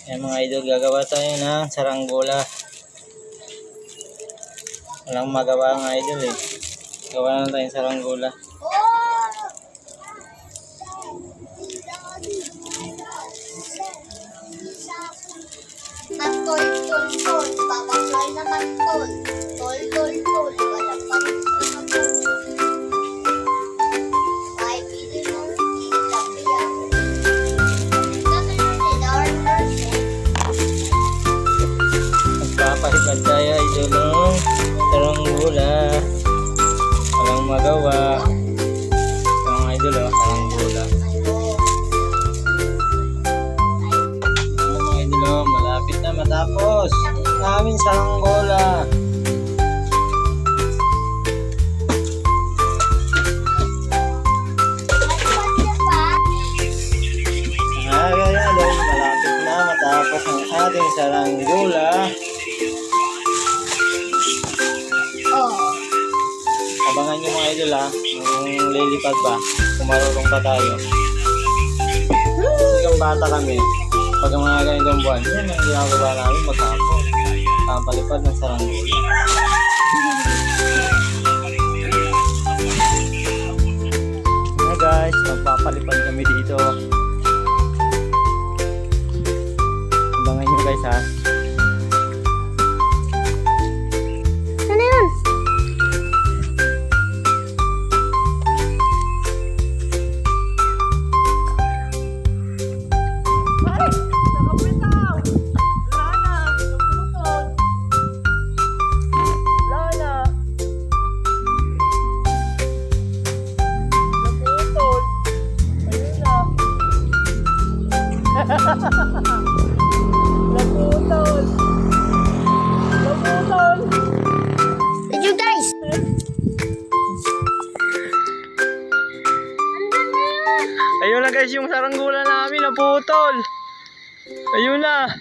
Ayan mga idol, gagawa tayo ng saranggola. Walang magawa mga idol eh. Gawa na tayong saranggola. Tol, tol, tol. Papasway naman tol. Tol, tol, tol. Walang pag-tol. Ay, pili mo. Sabi yan. Magpapahibad tayo idol ng saranggola. Walang magawa. Mga idol oh, saranggola. Mga idol oh, malapit na matapos ang aming saranggola. Malapit na matapos ang ating saranggola. Abangan nyo mga idol ha, kung lilipad ba, kung marunong pa tayo. Kasi kung bata kami, pag ang mga ganitong buwan, yan ang ginagawa namin maghapon. Ang palipad ng saranggola. Hi guys, magpapalipad kami dito. Abangan nyo guys ha. Ano yun? Naputol. Naputol. Did you guys? Ayun na guys yung saranggola namin, naputol. Ayun na.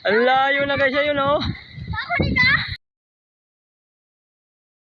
Ang layo na guys, ayun oh.